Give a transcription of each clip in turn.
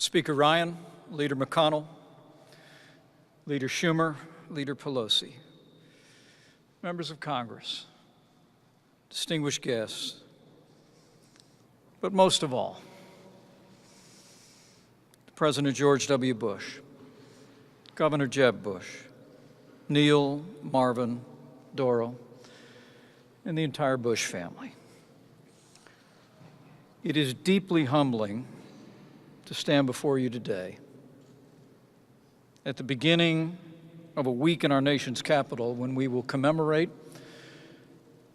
Speaker Ryan, Leader McConnell, Leader Schumer, Leader Pelosi, members of Congress, distinguished guests, but most of all, President George W. Bush, Governor Jeb Bush, Neil, Marvin, Doro, and the entire Bush family. It is deeply humbling to stand before you today at the beginning of a week in our nation's capital when we will commemorate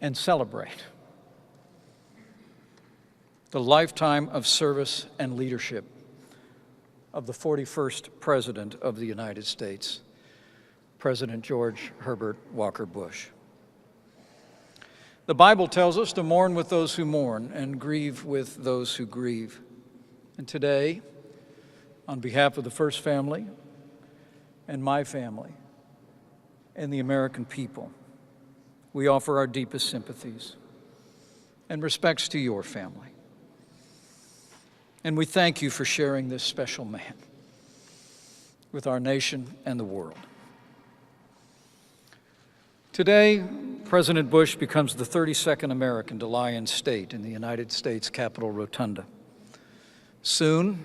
and celebrate the lifetime of service and leadership of the 41st President of the United States, President George Herbert Walker Bush. The Bible tells us to mourn with those who mourn and grieve with those who grieve. And today, on behalf of the First Family and my family and the American people, we offer our deepest sympathies and respects to your family. And we thank you for sharing this special man with our nation and the world. Today, President Bush becomes the 32nd American to lie in state in the United States Capitol Rotunda. Soon,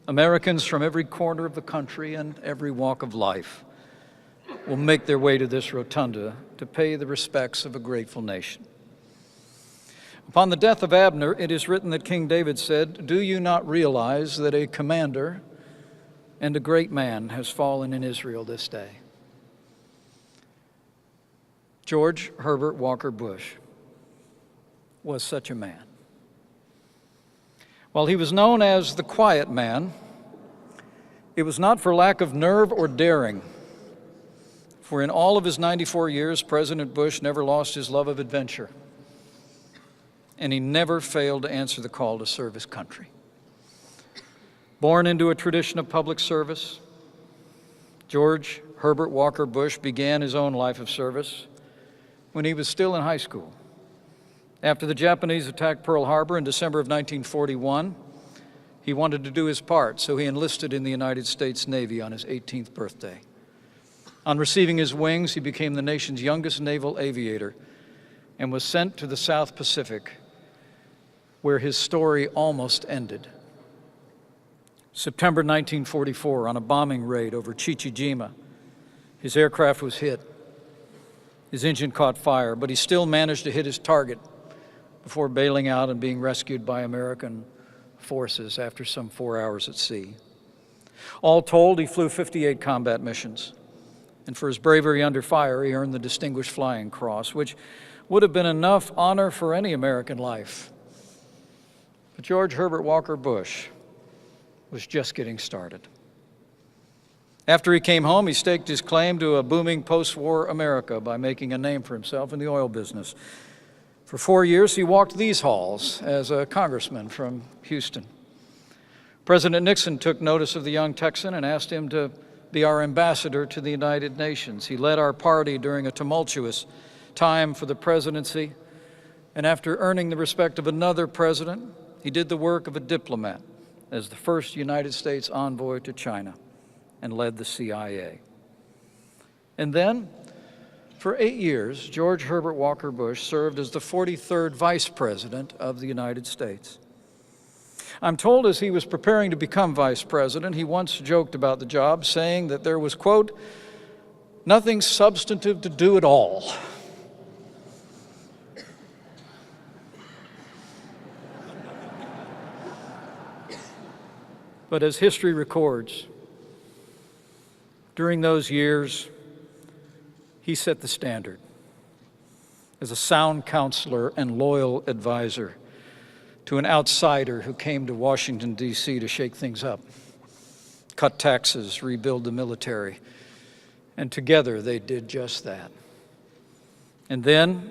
Americans from every corner of the country and every walk of life will make their way to this rotunda to pay the respects of a grateful nation. Upon the death of Abner, it is written that King David said, "Do you not realize that a commander and a great man has fallen in Israel this day?" George Herbert Walker Bush was such a man. While he was known as the quiet man, it was not for lack of nerve or daring, for in all of his 94 years, President Bush never lost his love of adventure, and he never failed to answer the call to serve his country. Born into a tradition of public service, George Herbert Walker Bush began his own life of service when he was still in high school. After the Japanese attacked Pearl Harbor in December of 1941, he wanted to do his part, so he enlisted in the United States Navy on his 18th birthday. On receiving his wings, he became the nation's youngest naval aviator and was sent to the South Pacific, where his story almost ended. September 1944, on a bombing raid over Chichijima, his aircraft was hit. His engine caught fire, but he still managed to hit his target before bailing out and being rescued by American forces after some 4 hours at sea. All told, he flew 58 combat missions, and for his bravery under fire, he earned the Distinguished Flying Cross, which would have been enough honor for any American life. But George Herbert Walker Bush was just getting started. After he came home, he staked his claim to a booming post-war America by making a name for himself in the oil business. For 4 years, he walked these halls as a congressman from Houston. President Nixon took notice of the young Texan and asked him to be our ambassador to the United Nations. He led our party during a tumultuous time for the presidency, and after earning the respect of another president, he did the work of a diplomat as the first United States envoy to China and led the CIA. And then, for 8 years, George Herbert Walker Bush served as the 43rd Vice President of the United States. I'm told as he was preparing to become Vice President, he once joked about the job, saying that there was, quote, "nothing substantive to do at all." But as history records, during those years, he set the standard as a sound counselor and loyal advisor to an outsider who came to Washington, D.C. to shake things up, cut taxes, rebuild the military, and together they did just that. And then,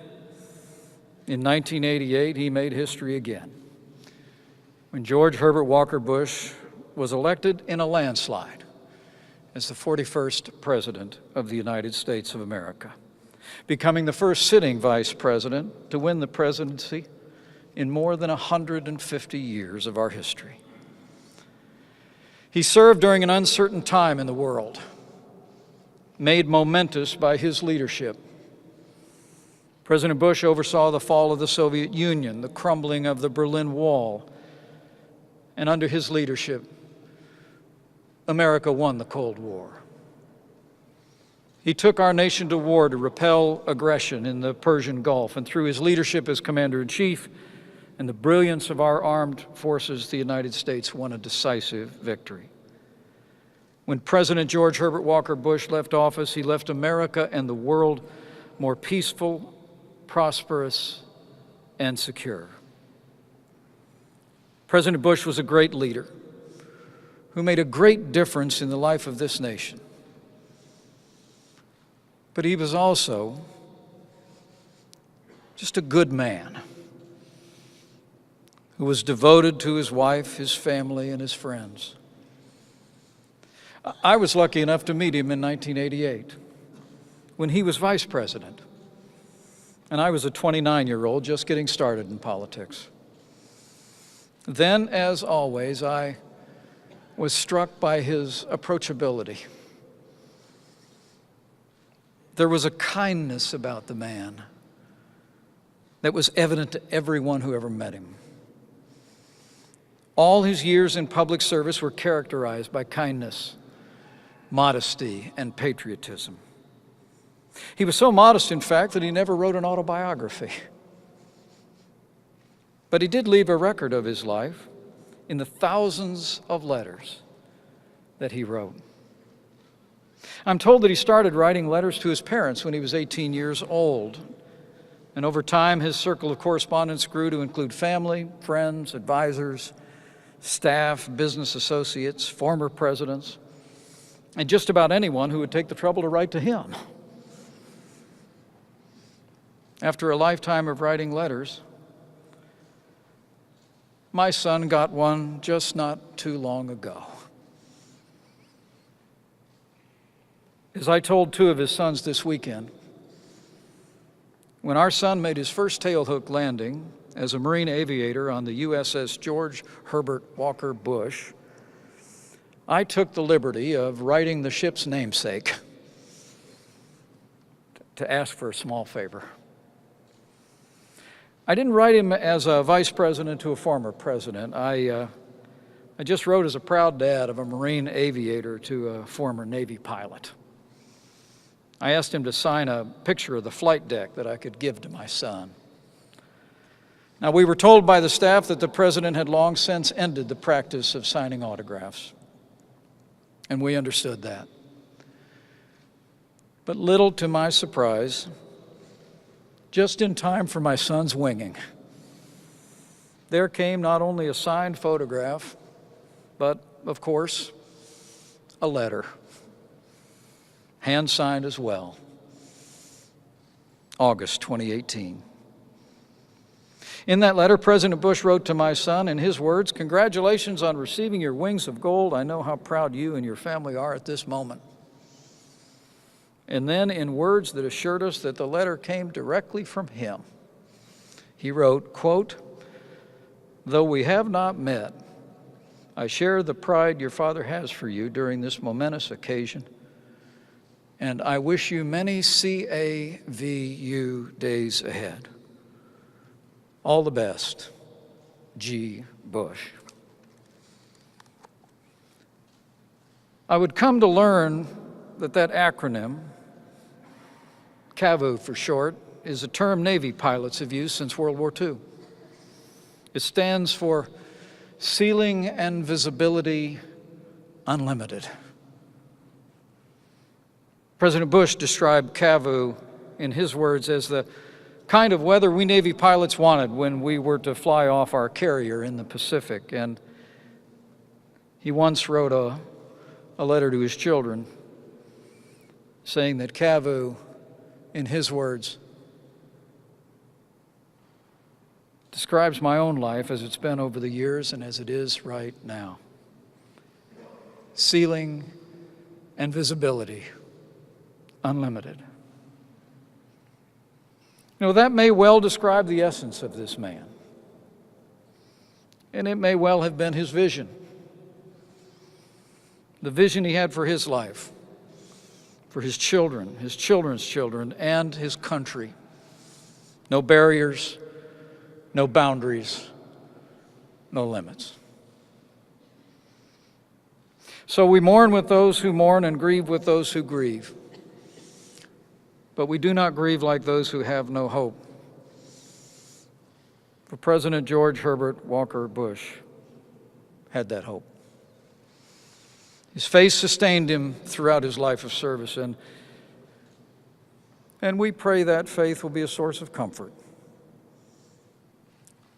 in 1988, he made history again, when George Herbert Walker Bush was elected in a landslide as the 41st President of the United States of America, becoming the first sitting Vice President to win the presidency in more than 150 years of our history. He served during an uncertain time in the world, made momentous by his leadership. President Bush oversaw the fall of the Soviet Union, the crumbling of the Berlin Wall, and under his leadership, America won the Cold War. He took our nation to war to repel aggression in the Persian Gulf, and through his leadership as Commander-in-Chief and the brilliance of our armed forces, the United States won a decisive victory. When President George Herbert Walker Bush left office, he left America and the world more peaceful, prosperous, and secure. President Bush was a great leader who made a great difference in the life of this nation. But he was also just a good man who was devoted to his wife, his family, and his friends. I was lucky enough to meet him in 1988 when he was vice president, and I was a 29-year-old just getting started in politics. Then, as always, I was struck by his approachability. There was a kindness about the man that was evident to everyone who ever met him. All his years in public service were characterized by kindness, modesty, and patriotism. He was so modest, in fact, that he never wrote an autobiography. But he did leave a record of his life in the thousands of letters that he wrote. I'm told that he started writing letters to his parents when he was 18 years old. And over time, his circle of correspondence grew to include family, friends, advisors, staff, business associates, former presidents, and just about anyone who would take the trouble to write to him. After a lifetime of writing letters, my son got one just not too long ago. As I told two of his sons this weekend, when our son made his first tailhook landing as a Marine aviator on the USS George Herbert Walker Bush, I took the liberty of writing the ship's namesake to ask for a small favor. I didn't write him as a vice president to a former president. I just wrote as a proud dad of a Marine aviator to a former Navy pilot. I asked him to sign a picture of the flight deck that I could give to my son. Now, we were told by the staff that the president had long since ended the practice of signing autographs, and we understood that. But little to my surprise, just in time for my son's winging, there came not only a signed photograph, but, of course, a letter, hand-signed as well, August 2018. In that letter, President Bush wrote to my son, in his words, "Congratulations on receiving your wings of gold. I know how proud you and your family are at this moment." And then, in words that assured us that the letter came directly from him, he wrote, quote, "Though we have not met, I share the pride your father has for you during this momentous occasion, and I wish you many CAVU days ahead. All the best, G. Bush." I would come to learn that that acronym, CAVU for short, is a term Navy pilots have used since World War II. It stands for Ceiling and Visibility Unlimited. President Bush described CAVU, in his words, as the kind of weather we Navy pilots wanted when we were to fly off our carrier in the Pacific. And he once wrote a letter to his children saying that CAVU, in his words, describes my own life as it's been over the years and as it is right now. Ceiling and visibility unlimited. You know, that may well describe the essence of this man. And it may well have been his vision. the vision he had for his life, for his children, his children's children, and his country. No barriers, no boundaries, no limits. So we mourn with those who mourn and grieve with those who grieve. But we do not grieve like those who have no hope. For President George Herbert Walker Bush had that hope. His faith sustained him throughout his life of service, and we pray that faith will be a source of comfort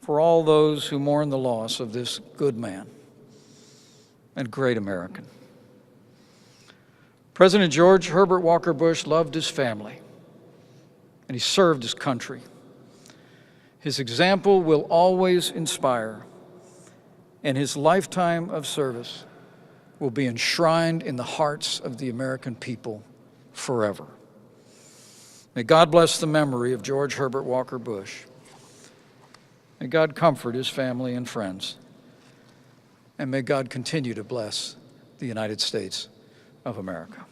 for all those who mourn the loss of this good man and great American. President George Herbert Walker Bush loved his family, and he served his country. His example will always inspire, and his lifetime of service will be enshrined in the hearts of the American people forever. May God bless the memory of George Herbert Walker Bush. May God comfort his family and friends. And may God continue to bless the United States of America.